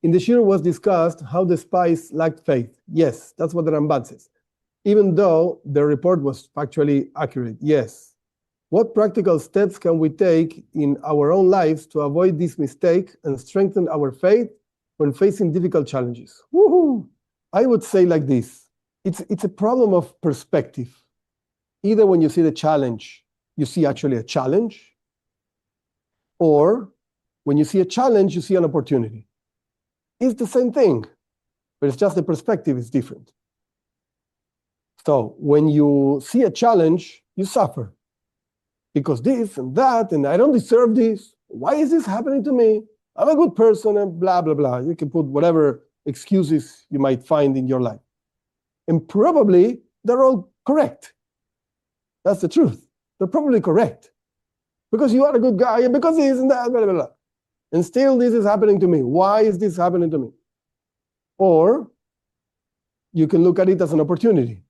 In the Shir was discussed how the spies lacked faith. Yes, that's what the Ramban says. Even though the report was factually accurate. Yes. What practical steps can we take in our own lives to avoid this mistake and strengthen our faith when facing difficult challenges? Woohoo! I would say like this. It's a problem of perspective. Either when you see the challenge, you see actually a challenge, or when you see a challenge, you see an opportunity. It's the same thing, but it's just the perspective is different. So when you see a challenge, you suffer. Because this and that, and I don't deserve this. Why is this happening to me? I'm a good person, and blah, blah, blah. You can put whatever excuses you might find in your life. And probably they're all correct. That's the truth. They're probably correct. Because you are a good guy, and because this and that, blah, blah, blah. And still this is happening to me. Why is this happening to me? Or you can look at it as an opportunity.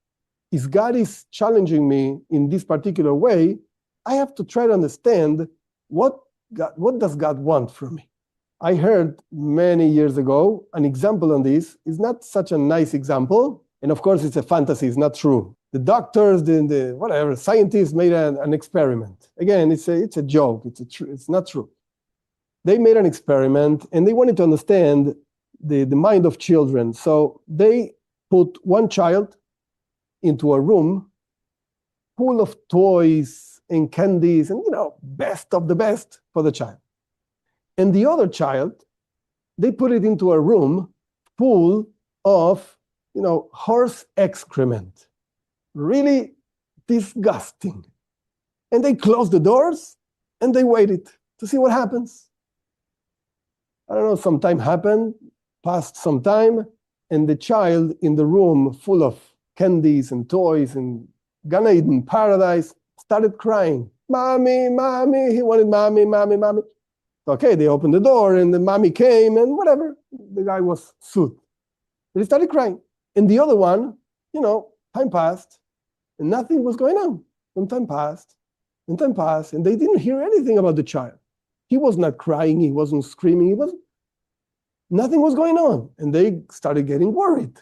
If God is challenging me in this particular way, I have to try to understand what does God want from me. I heard many years ago an example on this. It's not such a nice example. And of course, it's a fantasy. It's not true. The doctors, the whatever, scientists made an experiment. Again, it's a joke. It's not true. They made an experiment and they wanted to understand the mind of children. So they put one child into a room full of toys and candies and, best of the best for the child. And the other child, they put it into a room full of, horse excrement. Really disgusting. And they closed the doors and they waited to see what happens. I don't know, some time happened, passed some time, and the child in the room full of candies and toys and Gan Eden paradise started crying. Mommy, mommy, he wanted mommy, mommy, mommy. Okay, they opened the door and the mommy came and whatever. The guy was soothed. But he started crying. And the other one, time passed and nothing was going on. Some time passed and they didn't hear anything about the child. He was not crying, he wasn't screaming, nothing was going on. And they started getting worried.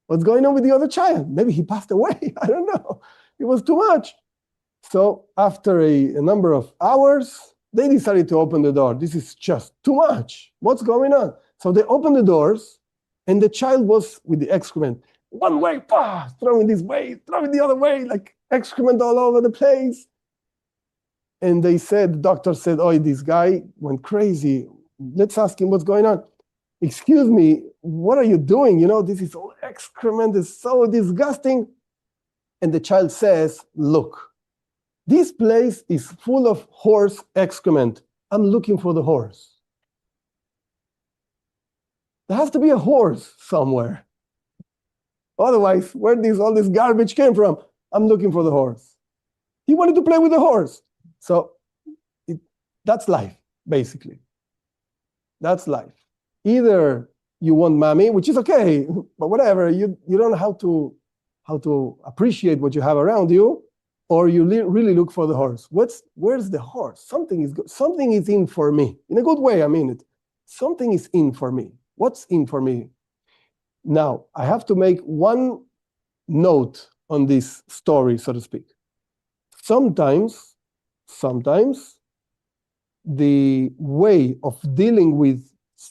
What's going on with the other child? Maybe he passed away, I don't know. It was too much. So after a number of hours, they decided to open the door. This is just too much. What's going on? So they opened the doors and the child was with the excrement. One way, throwing this way, throwing the other way, like excrement all over the place. And the doctor said, oh, this guy went crazy. Let's ask him what's going on. Excuse me, what are you doing? This is all excrement, it's so disgusting. And the child says, look, this place is full of horse excrement. I'm looking for the horse. There has to be a horse somewhere. Otherwise, where all this garbage came from? I'm looking for the horse. He wanted to play with the horse. So that's life, basically. That's life. Either you want mommy, which is okay, but whatever, you don't know how to appreciate what you have around you, or you really look for the horse. Where's the horse? Something is good. Something is in for me. In a good way, I mean it. Something is in for me. What's in for me? Now, I have to make one note on this story, so to speak. Sometimes the way of dealing with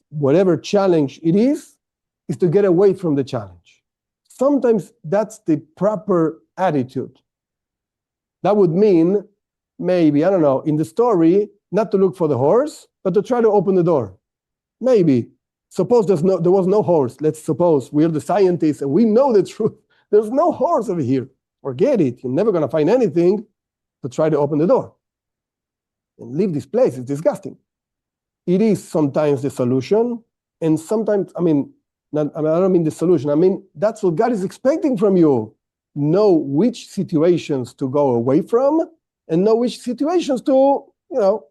whatever challenge it is to get away from the challenge. Sometimes that's the proper attitude. That would mean maybe, I don't know, in the story, not to look for the horse, but to try to open the door. Maybe. Suppose there was no horse. Let's suppose we're the scientists and we know the truth. There's no horse over here. Forget it. You're never going to find anything to try to open the door. And leave this place. It's disgusting. It is sometimes the solution. And sometimes, I don't mean the solution. I mean, that's what God is expecting from you. Know which situations to go away from and know which situations to,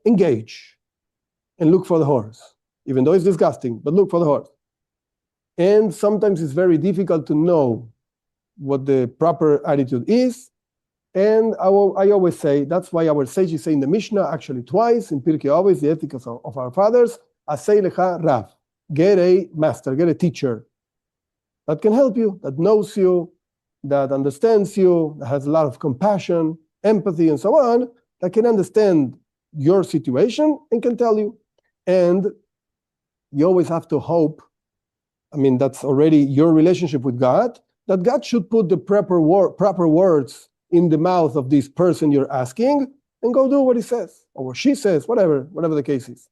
engage and look for the horse. Even though it's disgusting, but look for the horse. And sometimes it's very difficult to know what the proper attitude is. And I always say, that's why our sages say in the Mishnah, actually twice, in Pirkei Avos, the ethics of our fathers, Asei lecha Rav. get a master, get a teacher that can help you, that knows you, that understands you, that has a lot of compassion, empathy, and so on, that can understand your situation and can tell you. And you always have to hope, that's already your relationship with God, that God should put the proper words in the mouth of this person you're asking and go do what he says, or what she says, whatever the case is.